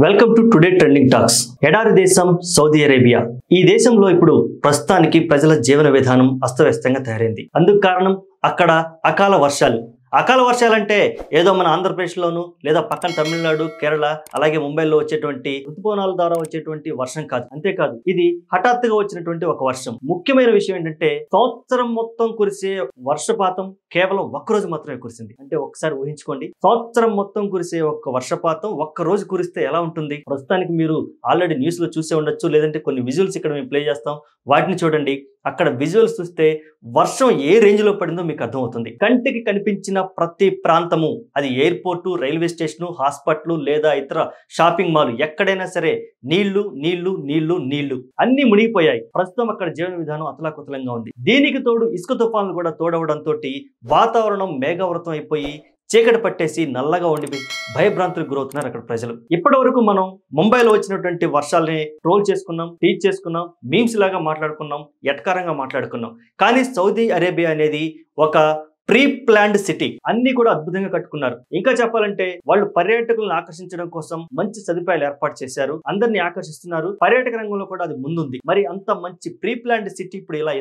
Welcome to today trending talks. ఎడారి దేశం Saudi Arabia. ఈ దేశంలో ఇప్పుడు ప్రస్తుతానికి ప్రజల జీవన విధానం అస్తవ్యస్తంగా తయారైంది. అందుకు కారణం అక్కడ అకాల వర్షాలంటే ఏదో మన ఆంధ్రప్రదేశ్లోను లేదా పక్కన తమిళనాడు, కేరళ, అలాగే ముంబైలో వచ్చేటువంటి ఋతుపవనాల ద్వారా వచ్చేటువంటి వర్షం కాదు. అంతేకాదు, ఇది హఠాత్తుగా వచ్చినటువంటి ఒక వర్షం. ముఖ్యమైన విషయం ఏంటంటే సంవత్సరం మొత్తం కురిసే వర్షపాతం కేవలం ఒక్కరోజు మాత్రమే కురిసింది. అంటే ఒకసారి ఊహించుకోండి, సంవత్సరం మొత్తం కురిసే ఒక్క వర్షపాతం ఒక్క రోజు కురిస్తే ఎలా ఉంటుంది? ప్రస్తుతానికి మీరు ఆల్రెడీ న్యూస్ లో చూసే ఉండొచ్చు, లేదంటే కొన్ని విజువల్స్ ఇక్కడ మేము ప్లే చేస్తాం, వాటిని చూడండి. అక్కడ విజువల్స్ చూస్తే వర్షం ఏ రేంజ్ లో పడిందో మీకు అర్థమవుతుంది. కంటికి కనిపించిన ప్రతి ప్రాంతము, అది ఎయిర్పోర్టు, రైల్వే స్టేషన్, హాస్పిటల్ లేదా ఇతర షాపింగ్ మాల్, ఎక్కడైనా సరే నీళ్లు నీళ్లు నీళ్లు నీళ్లు అన్ని మునిగిపోయాయి. ప్రస్తుతం అక్కడ జీవన విధానం అతలాకుతలంగా ఉంది. దీనికి తోడు ఇసుక తుఫాన్లు కూడా తోడవడంతో వాతావరణం మేఘావృతం అయిపోయి చీకటి పట్టేసి నల్లగా ఉండి భయభ్రాంతులకు గురవుతున్నారు అక్కడ ప్రజలు. ఇప్పటి వరకు మనం ముంబైలో వచ్చినటువంటి వర్షాలని ట్రోల్ చేసుకున్నాం, టీచ్ చేసుకున్నాం, మీమ్స్ లాగా మాట్లాడుకున్నాం, ఎటకారంగా మాట్లాడుకున్నాం. కానీ సౌదీ అరేబియా అనేది ఒక ప్రీ ప్లాన్డ్ సిటీ. అన్ని కూడా అద్భుతంగా కట్టుకున్నారు. ఇంకా చెప్పాలంటే వాళ్ళు పర్యాటకులను ఆకర్షించడం కోసం మంచి సదుపాయాలు ఏర్పాటు చేశారు, అందరినీ ఆకర్షిస్తున్నారు. పర్యాటక రంగంలో కూడా అది ముందుంది. మరి అంత మంచి ప్రీ ప్లాన్డ్ సిటీ ఇప్పుడు ఇలా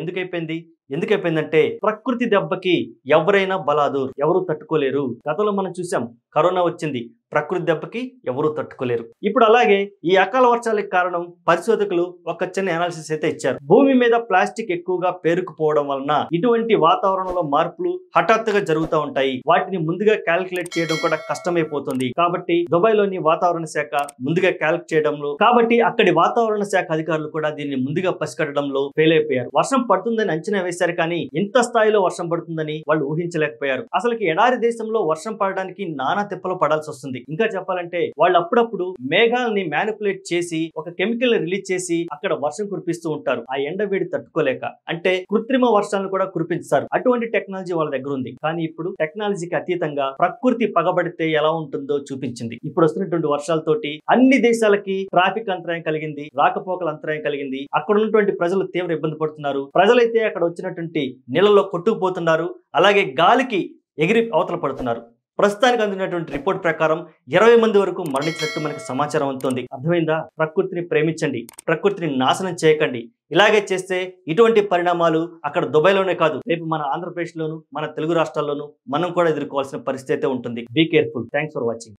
ఎందుకైపోయిందంటే ప్రకృతి దెబ్బకి ఎవరైనా బలాదూర్, ఎవరు తట్టుకోలేరు. గతంలో మనం చూసాం, కరోనా వచ్చింది, ప్రకృతి దెబ్బకి ఎవరూ తట్టుకోలేరు. ఇప్పుడు అలాగే ఈ అకాల వర్షాలకు కారణం పరిశోధకులు ఒక చిన్న అనాలిసిస్ అయితే ఇచ్చారు. భూమి మీద ప్లాస్టిక్ ఎక్కువగా పేరుకుపోవడం వలన ఇటువంటి వాతావరణంలో మార్పులు హఠాత్తుగా జరుగుతూ ఉంటాయి. వాటిని ముందుగా క్యాలిక్యులేట్ చేయడం కూడా కష్టమైపోతుంది. కాబట్టి దుబాయ్ లోని వాతావరణ శాఖ ముందుగా క్యాలిక్యులేట్ చేయడంలో, కాబట్టి అక్కడి వాతావరణ శాఖ అధికారులు కూడా దీన్ని ముందుగా పసిగట్టడంలో ఫెయిల్ అయిపోయారు. వర్షం పడుతుందని అంచనా వేశారు, కానీ ఇంత స్థాయిలో వర్షం పడుతుందని వాళ్ళు ఊహించలేకపోయారు. అసలుకి ఎడారి దేశంలో వర్షం పడడానికి నానా తిప్పలు పడాల్సి వస్తుంది. ఇంకా చెప్పాలంటే వాళ్ళు అప్పుడప్పుడు మేఘాలని మ్యానిపులేట్ చేసి ఒక కెమికల్ రిలీజ్ చేసి అక్కడ వర్షం కురిపిస్తూ ఉంటారు. ఆ ఎండ వేడి తట్టుకోలేక, అంటే కృత్రిమ వర్షాలను కూడా కురిపిస్తారు. అటువంటి టెక్నాలజీ వాళ్ళ దగ్గర ఉంది. కానీ ఇప్పుడు టెక్నాలజీకి అతీతంగా ప్రకృతి పగబడితే ఎలా ఉంటుందో చూపించింది. ఇప్పుడు వస్తున్నటువంటి వర్షాలతోటి అన్ని దేశాలకి ట్రాఫిక్ అంతరాయం కలిగింది, రాకపోకల అంతరాయం కలిగింది. అక్కడ ఉన్నటువంటి ప్రజలు తీవ్ర ఇబ్బంది పడుతున్నారు. ప్రజలైతే అక్కడ వచ్చినటువంటి నీళ్ళలో కొట్టుకుపోతున్నారు, అలాగే గాలికి ఎగిరి అవతల పడుతున్నారు. ప్రస్తుతానికి అందినటువంటి రిపోర్ట్ ప్రకారం 20 మంది వరకు మరణించినట్టు మనకి సమాచారం అందుతోంది. అర్థమైందా? ప్రకృతిని ప్రేమించండి, ప్రకృతిని నాశనం చేయకండి. ఇలాగే చేస్తే ఇటువంటి పరిణామాలు అక్కడ దుబాయ్లోనే కాదు, రేపు మన ఆంధ్రప్రదేశ్లోను, మన తెలుగు రాష్ట్రాల్లోనూ మనం కూడా ఎదుర్కోవాల్సిన పరిస్థితి అయితే ఉంటుంది. Be careful. Thanks for watching.